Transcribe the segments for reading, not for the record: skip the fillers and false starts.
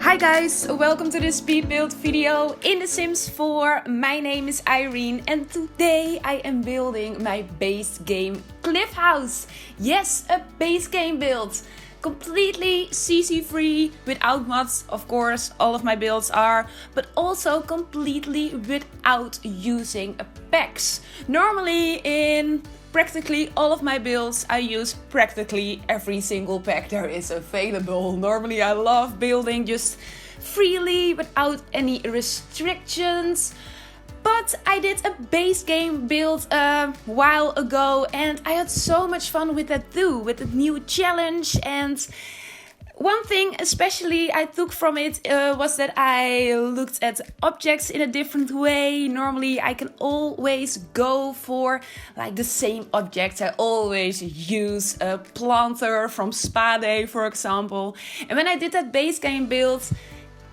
Hi guys, welcome to this speed build video in The Sims 4. My name is Irene and today I am building my base game Cliff House. Yes, a base game build. Completely CC free, without mods, of course, all of my builds are, but also completely without using packs. Normally in practically all of my builds I use practically every single pack there is available. Normally I love building just freely without any restrictions. But I did a base game build a while ago and I had so much fun with that too, with the new challenge. And one thing especially I took from it was that I looked at objects in a different way. Normally I can always go for like the same objects. I always use a planter from Spa Day, for example. And when I did that base game build,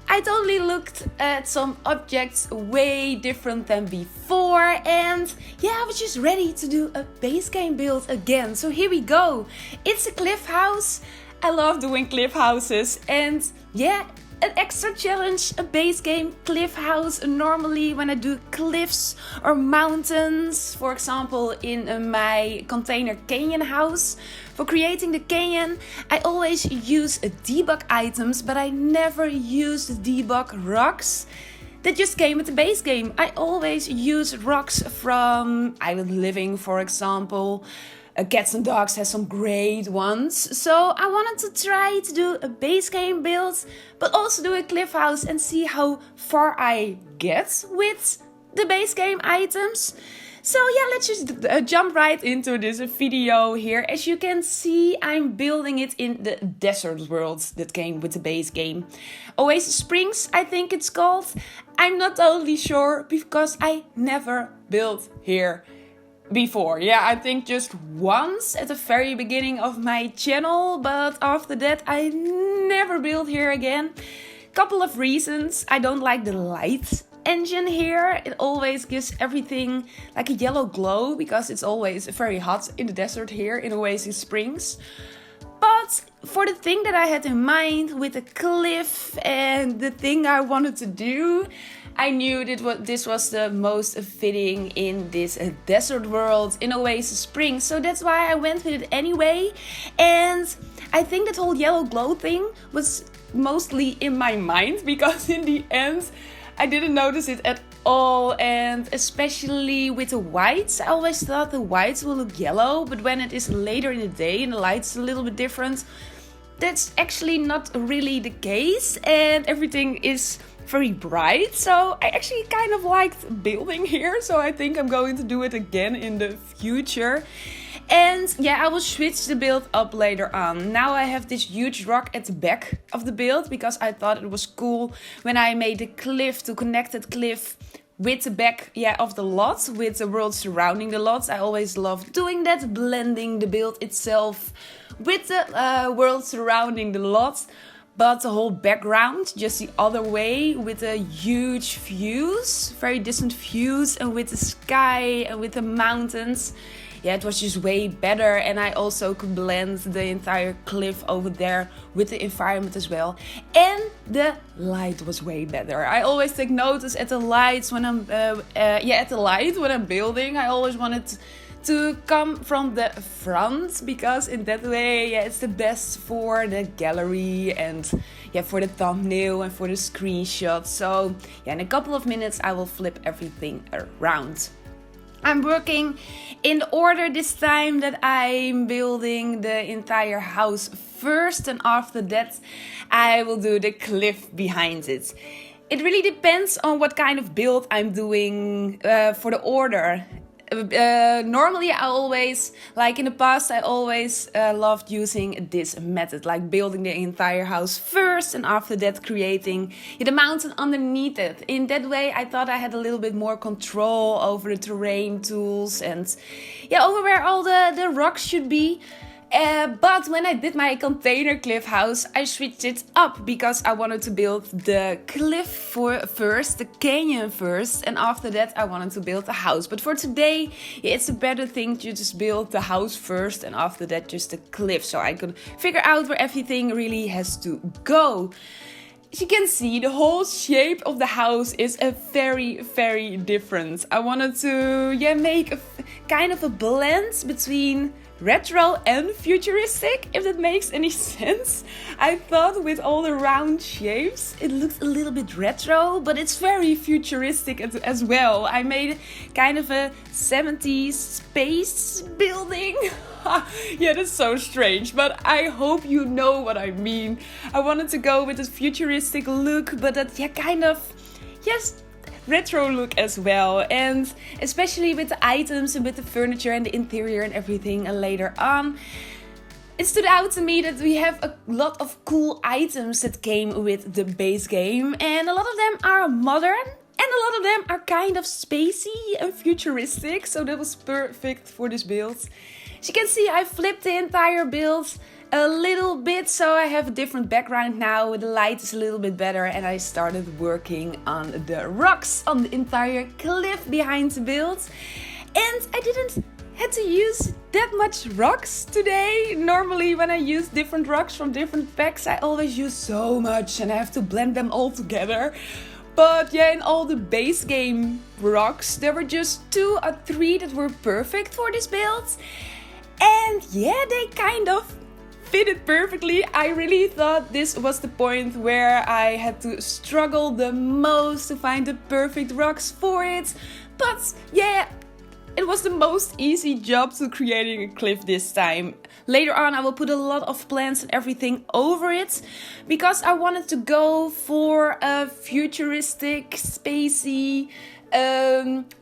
I totally looked at some objects way different than before, and yeah, I was just ready to do a base game build again. So here we go. It's a cliff house. I love doing cliff houses, and yeah, an extra challenge, a base game cliff house. Normally when I do cliffs or mountains, for example in my container canyon house, for creating the canyon, I always use debug items, but I never use the debug rocks that just came with the base game. I always use rocks from Island Living, for example. Cats and Dogs has some great ones. So I wanted to try to do a base game build, but also do a cliff house and see how far I get with the base game items. So yeah, let's just jump right into this video here. As you can see, I'm building it in the desert world that came with the base game. Oasis Springs, I think it's called. I'm not totally sure because I never built here before. Yeah, I think just once at the very beginning of my channel, but after that I never built here again. Couple of reasons. I don't like the light engine here. It always gives everything like a yellow glow because it's always very hot in the desert here in Oasis Springs. But for the thing that I had in mind with the cliff and the thing I wanted to do, I knew that this was the most fitting in this desert world in Oasis Springs. So that's why I went with it anyway. And I think that whole yellow glow thing was mostly in my mind because in the end I didn't notice it at all, and especially with the whites. I always thought the whites will look yellow, but when it is later in the day and the light's a little bit different, that's actually not really the case and everything is very bright. So I actually kind of liked building here, so I think I'm going to do it again in the future. And yeah, I will switch the build up later on. Now I have this huge rock at the back of the build because I thought it was cool when I made the cliff, to connect that cliff with the back of the lot, with the world surrounding the lot. I always love doing that, blending the build itself with the world surrounding the lot. But the whole background, just the other way, with the huge views, very distant views, and with the sky and with the mountains. Yeah, it was just way better, and I also could blend the entire cliff over there with the environment as well. And the light was way better. I always take notice at the lights when I'm when I'm building. I always wanted to come from the front because in that way, it's the best for the gallery and for the thumbnail and for the screenshot. So in a couple of minutes I will flip everything around. I'm working in the order this time that I'm building the entire house first, and after that I will do the cliff behind it. It really depends on what kind of build I'm doing for the order. Normally I always, like in the past, I always loved using this method, like building the entire house first and after that creating the mountain underneath it. In that way I thought I had a little bit more control over the terrain tools and over where all the rocks should be. But when I did my container cliff house, I switched it up because I wanted to build the cliff first, the canyon first, and after that I wanted to build the house. But for today, it's a better thing to just build the house first and after that just the cliff, so I could figure out where everything really has to go. As you can see, the whole shape of the house is a very different. I wanted to make a kind of a blend between retro and futuristic, if that makes any sense. I thought with all the round shapes, it looks a little bit retro, but it's very futuristic as well. I made kind of a 70s space building. Yeah, that's so strange, but I hope you know what I mean. I wanted to go with a futuristic look, but that kind of, yes, retro look as well. And especially with the items and with the furniture and the interior and everything. And later on, it stood out to me that we have a lot of cool items that came with the base game, and a lot of them are modern and a lot of them are kind of spacey and futuristic, so that was perfect for this build. As you can see, I flipped the entire build a little bit, so I have a different background now. The light is a little bit better, and I started working on the rocks on the entire cliff behind the build. And I didn't had to use that much rocks today. Normally when I use different rocks from different packs, I always use so much and I have to blend them all together. But yeah, in all the base game rocks, there were just 2 or 3 that were perfect for this build. And yeah, they kind of fitted perfectly. I really thought this was the point where I had to struggle the most to find the perfect rocks for it. But yeah, it was the most easy job to creating a cliff this time. Later on I will put a lot of plants and everything over it, because I wanted to go for a futuristic, spacey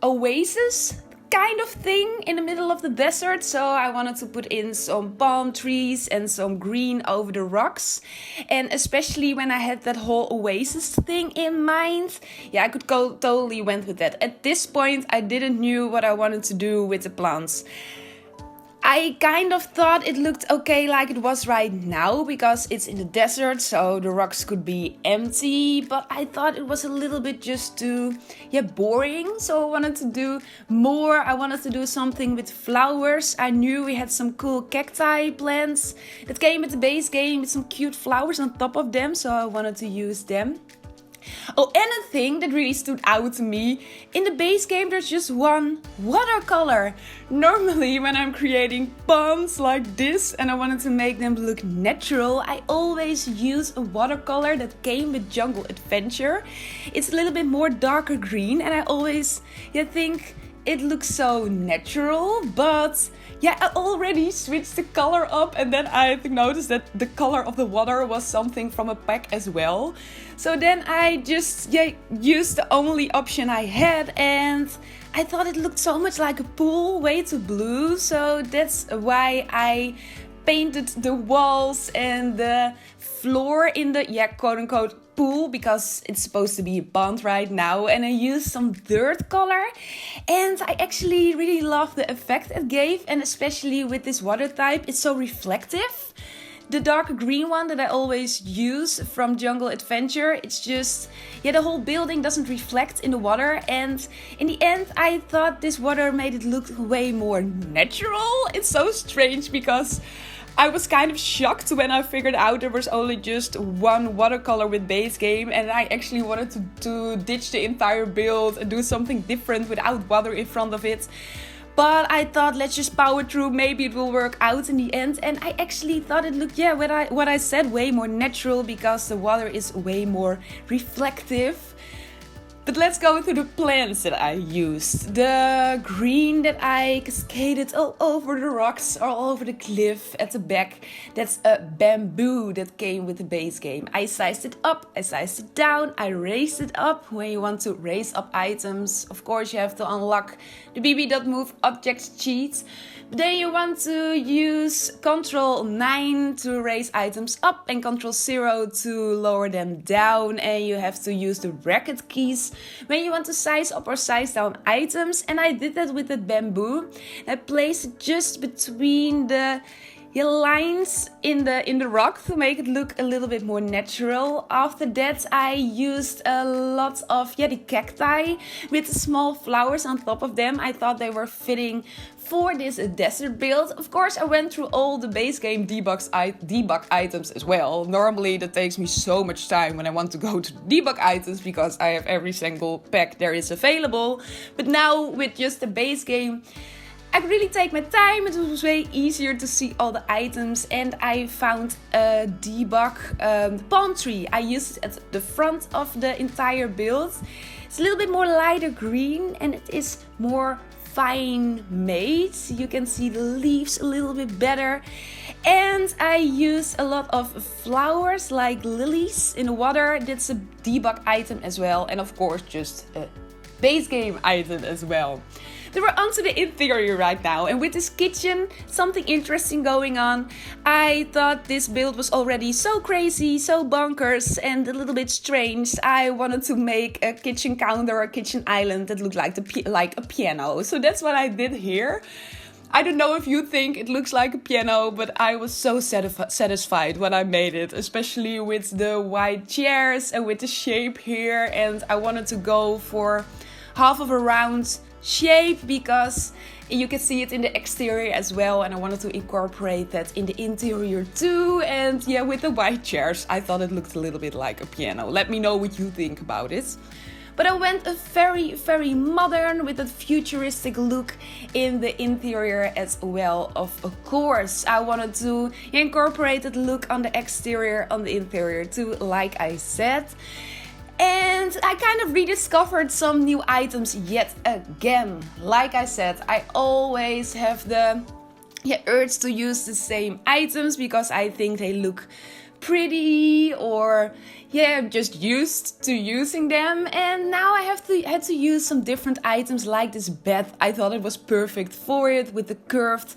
oasis kind of thing in the middle of the desert. So I wanted to put in some palm trees and some green over the rocks. And especially when I had that whole oasis thing in mind, yeah, I could go totally went with that. At this point, I didn't knew what I wanted to do with the plants. I kind of thought it looked okay like it was right now, because it's in the desert, so the rocks could be empty. But I thought it was a little bit just too, boring. So I wanted to do more. I wanted to do something with flowers. I knew we had some cool cacti plants that came with the base game with some cute flowers on top of them, so I wanted to use them. Oh, and a thing that really stood out to me, in the base game there's just one watercolor. Normally when I'm creating ponds like this and I wanted to make them look natural, I always use a watercolor that came with Jungle Adventure. It's a little bit more darker green and I always think it looks so natural, but yeah, I already switched the color up and then I noticed that the color of the water was something from a pack as well. So then I just used the only option I had, and I thought it looked so much like a pool, way too blue. So that's why I painted the walls and the floor in the quote-unquote pool, because it's supposed to be a pond right now, and I used some dirt color, and I actually really love the effect it gave, and especially with this water type, it's so reflective. The dark green one that I always use from Jungle Adventure, it's just, the whole building doesn't reflect in the water, and in the end I thought this water made it look way more natural. It's so strange because I was kind of shocked when I figured out there was only just one watercolor with base game, and I actually wanted to ditch the entire build and do something different without water in front of it. But I thought, let's just power through, maybe it will work out in the end. And I actually thought it looked, what I said, way more natural, because the water is way more reflective. But let's go into the plants that I used. The green that I cascaded all over the rocks, all over the cliff at the back. That's a bamboo that came with the base game. I sized it up, I sized it down, I raised it up. When you want to raise up items, of course you have to unlock the bb.move object cheat. But then you want to use Ctrl 9 to raise items up and Ctrl 0 to lower them down. And you have to use the bracket keys when you want to size up or size down items. And I did that with the bamboo. I placed it just between the lines in the rock to make it look a little bit more natural. After that, I used a lot of the cacti with small flowers on top of them. I thought they were fitting for this desert build. Of course, I went through all the base game debug items as well. Normally that takes me so much time when I want to go to debug items because I have every single pack there is available. But now with just the base game, I could really take my time. It was way easier to see all the items, and I found a debug palm tree. I used it at the front of the entire build. It's a little bit more lighter green and it is more fine made. You can see the leaves a little bit better. And I use a lot of flowers like lilies in the water. That's a debug item as well. And of course just a base game item as well. Then we're onto the interior right now, and with this kitchen, something interesting going on. I thought this build was already so crazy, so bonkers, and a little bit strange. I wanted to make a kitchen counter or a kitchen island that looked like a piano. So that's what I did here. I don't know if you think it looks like a piano, but I was so satisfied when I made it, especially with the white chairs and with the shape here. And I wanted to go for half of a round shape because you can see it in the exterior as well, and I wanted to incorporate that in the interior too. And yeah, with the white chairs, I thought it looked a little bit like a piano. Let me know what you think about it. But I went a very modern with a futuristic look in the interior as well. Of course, I wanted to incorporate that look on the exterior, on the interior too, like I said. And I kind of rediscovered some new items yet again. Like I said, I always have the urge to use the same items because I think they look pretty, or I'm just used to using them. And now I had to use some different items like this bed. I thought it was perfect for it with the curved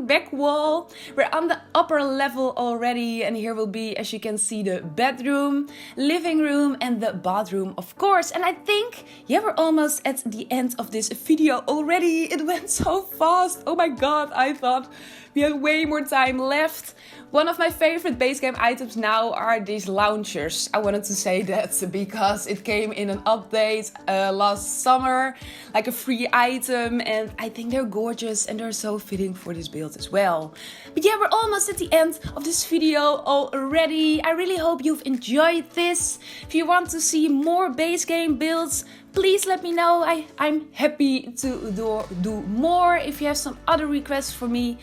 back wall. We're on the upper level already, and here will be, as you can see, the bedroom, living room, and the bathroom, of course. And I think we're almost at the end of this video already. It went so fast. Oh my god, I thought we had way more time left. One of my favorite base game items now are these launchers. I wanted to say that because it came in an update last summer, like a free item, and I think they're gorgeous and they're so fitting for this build as well. But we're almost at the end of this video already. I really hope you've enjoyed this. If you want to see more base game builds, please let me know. I'm happy to do more. If you have some other requests for me,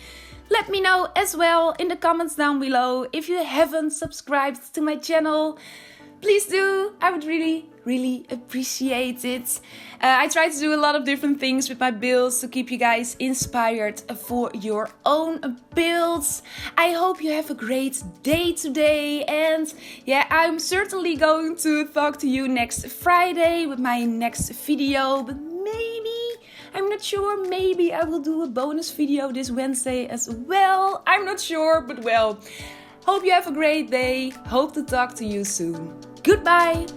let me know as well in the comments down below. If you haven't subscribed to my channel, please do. I would really appreciate it. I try to do a lot of different things with my builds to keep you guys inspired for your own builds. I hope you have a great day today. And I'm certainly going to talk to you next Friday with my next video. But I'm not sure, maybe I will do a bonus video this Wednesday as well. I'm not sure, but hope you have a great day. Hope to talk to you soon. Goodbye!